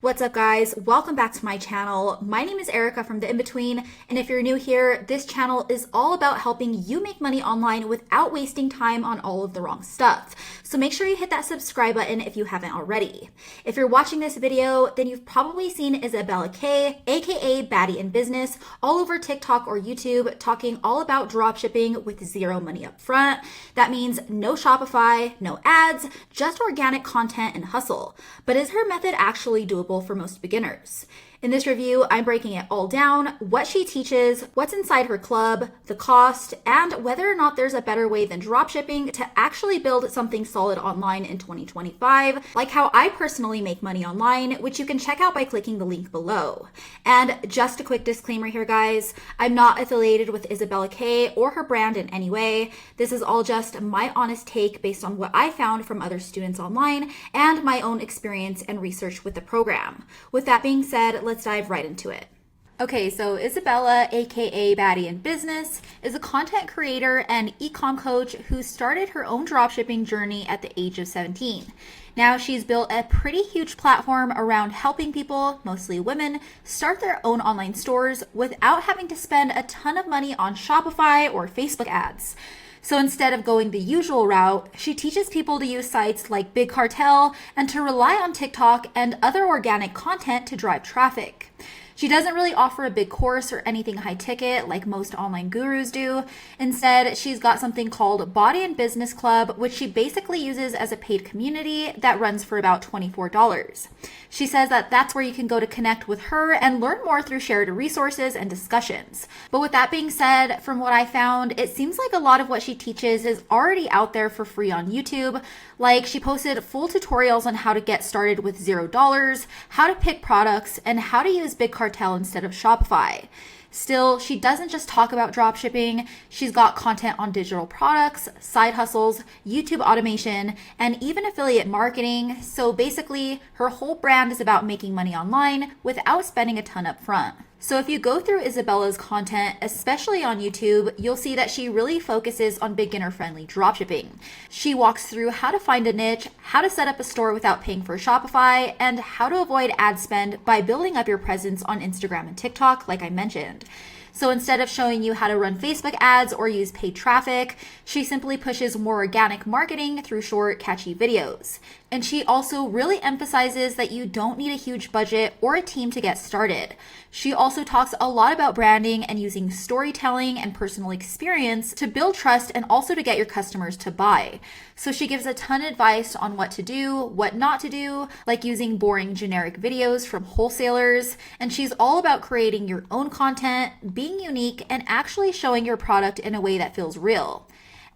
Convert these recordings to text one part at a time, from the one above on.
What's up, guys? Welcome back to my channel. My name is Erica from The In-Between, and if you're new here, this channel is all about helping you make money online without wasting time on all of the wrong stuff. So make sure you hit that subscribe button if you haven't already. If you're watching this video, then you've probably seen Isabella K, aka Baddie in Business, all over TikTok or YouTube talking all about dropshipping with zero money up front. That means no Shopify, no ads, just organic content and hustle. But is her method actually doable for most beginners? In this review, I'm breaking it all down, what she teaches, what's inside her club, the cost, and whether or not there's a better way than dropshipping to actually build something solid online in 2025, like how I personally make money online, which you can check out by clicking the link below. And just a quick disclaimer here, guys, I'm not affiliated with Isabella K or her brand in any way. This is all just my honest take based on what I found from other students online and my own experience and research with the program. With that being said, let's dive right into it. Okay, so Isabella, aka Baddie in Business, is a content creator and e-com coach who started her own dropshipping journey at the age of 17. Now she's built a pretty huge platform around helping people, mostly women, start their own online stores without having to spend a ton of money on Shopify or Facebook ads. So instead of going the usual route, she teaches people to use sites like Big Cartel and to rely on TikTok and other organic content to drive traffic. She doesn't really offer a big course or anything high ticket like most online gurus do. Instead, she's got something called Baddie and Business Club, which she basically uses as a paid community that runs for about $24. She says that that's where you can go to connect with her and learn more through shared resources and discussions. But with that being said, from what I found, it seems like a lot of what she teaches is already out there for free on YouTube. Like she posted full tutorials on how to get started with $0, how to pick products, and how to use Big Cartel instead of Shopify. Still, she doesn't just talk about dropshipping. She's got content on digital products, side hustles, YouTube automation, and even affiliate marketing. So basically, her whole brand is about making money online without spending a ton up front. So if you go through Isabella's content, especially on YouTube, you'll see that she really focuses on beginner-friendly dropshipping. She walks through how to find a niche, how to set up a store without paying for Shopify, and how to avoid ad spend by building up your presence on Instagram and TikTok, like I mentioned. So instead of showing you how to run Facebook ads or use paid traffic, she simply pushes more organic marketing through short, catchy videos. And she also really emphasizes that you don't need a huge budget or a team to get started. She also talks a lot about branding and using storytelling and personal experience to build trust and also to get your customers to buy. So she gives a ton of advice on what to do, what not to do, like using boring generic videos from wholesalers. And she's all about creating your own content, being unique, and actually showing your product in a way that feels real.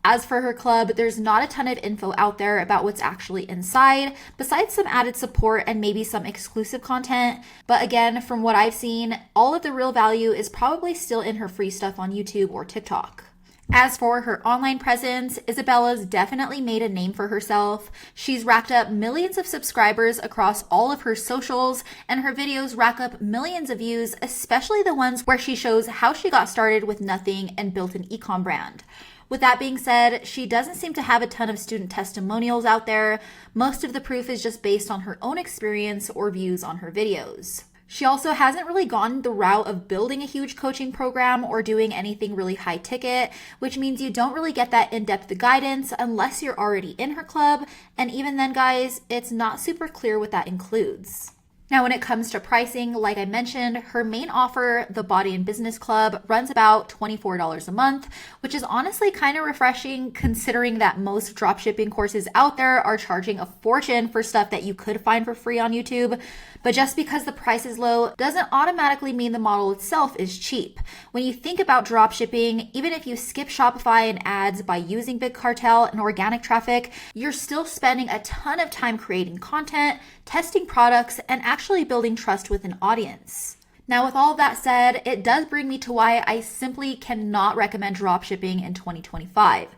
As for her club, there's not a ton of info out there about what's actually inside, besides some added support and maybe some exclusive content. But again, from what I've seen, all of the real value is probably still in her free stuff on YouTube or TikTok. As for her online presence, Isabella's definitely made a name for herself. She's racked up millions of subscribers across all of her socials, and her videos rack up millions of views, especially the ones where she shows how she got started with nothing and built an e-com brand. With that being said, she doesn't seem to have a ton of student testimonials out there. Most of the proof is just based on her own experience or views on her videos. She also hasn't really gone the route of building a huge coaching program or doing anything really high ticket, which means you don't really get that in-depth guidance unless you're already in her club. And even then, guys, it's not super clear what that includes. Now, when it comes to pricing, like I mentioned, her main offer, the Baddie and Business Club, runs about $24 a month, which is honestly kind of refreshing considering that most dropshipping courses out there are charging a fortune for stuff that you could find for free on YouTube. But just because the price is low doesn't automatically mean the model itself is cheap. When you think about dropshipping, even if you skip Shopify and ads by using Big Cartel and organic traffic, you're still spending a ton of time creating content, testing products, and actually building trust with an audience. Now, with all of that said, it does bring me to why I simply cannot recommend dropshipping in 2025.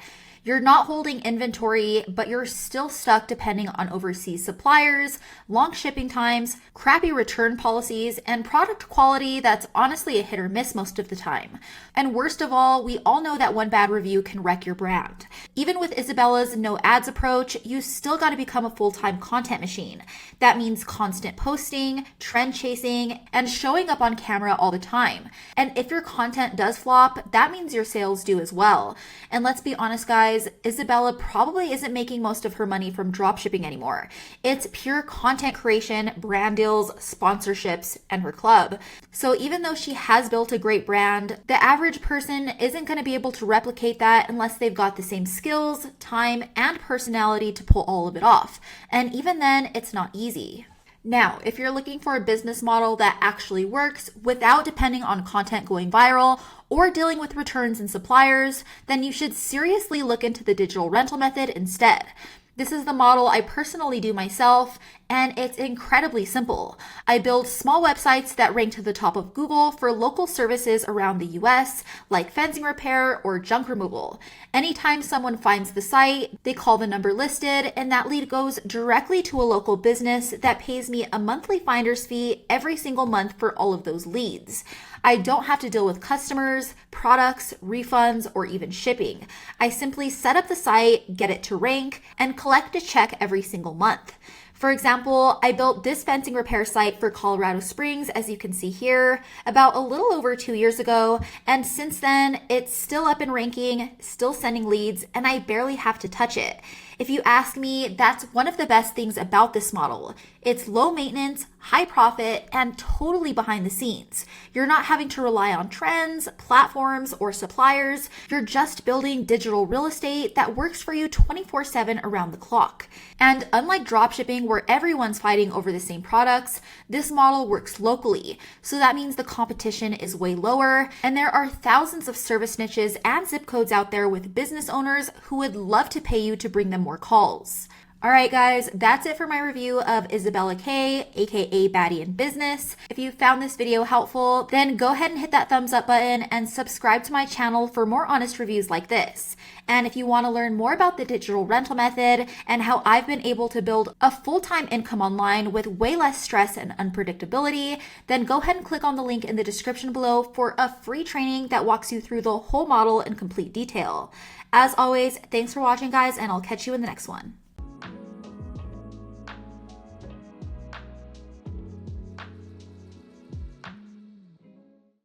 You're not holding inventory, but you're still stuck depending on overseas suppliers, long shipping times, crappy return policies, and product quality that's honestly a hit or miss most of the time. And worst of all, we all know that one bad review can wreck your brand. Even with Isabella's no ads approach, you still got to become a full-time content machine. That means constant posting, trend chasing, and showing up on camera all the time. And if your content does flop, that means your sales do as well. And let's be honest, guys, Isabella probably isn't making most of her money from dropshipping anymore. It's pure content creation, brand deals, sponsorships, and her club. So even though she has built a great brand, the average person isn't going to be able to replicate that unless they've got the same skills, time, and personality to pull all of it off. And even then, it's not easy. Now, if you're looking for a business model that actually works without depending on content going viral or dealing with returns and suppliers, then you should seriously look into the digital rental method instead. This is the model I personally do myself, and it's incredibly simple. I build small websites that rank to the top of Google for local services around the US, like fencing repair or junk removal. Anytime someone finds the site, they call the number listed, and that lead goes directly to a local business that pays me a monthly finder's fee every single month for all of those leads. I don't have to deal with customers, products, refunds, or even shipping. I simply set up the site, get it to rank, and collect a check every single month. For example, I built this fencing repair site for Colorado Springs, as you can see here, about a little over 2 years ago, and since then, it's still up in ranking, still sending leads, and I barely have to touch it. If you ask me, that's one of the best things about this model. It's low maintenance, high profit, and totally behind the scenes. You're not having to rely on trends, platforms, or suppliers. You're just building digital real estate that works for you 24/7 around the clock. And unlike dropshipping, where everyone's fighting over the same products, this model works locally. So that means the competition is way lower, and there are thousands of service niches and zip codes out there with business owners who would love to pay you to bring them more calls. All right, guys, that's it for my review of Isabella K, aka Baddie in Business. If you found this video helpful, then go ahead and hit that thumbs up button and subscribe to my channel for more honest reviews like this. And if you want to learn more about the digital rental method and how I've been able to build a full-time income online with way less stress and unpredictability, then go ahead and click on the link in the description below for a free training that walks you through the whole model in complete detail. As always, thanks for watching, guys, and I'll catch you in the next one.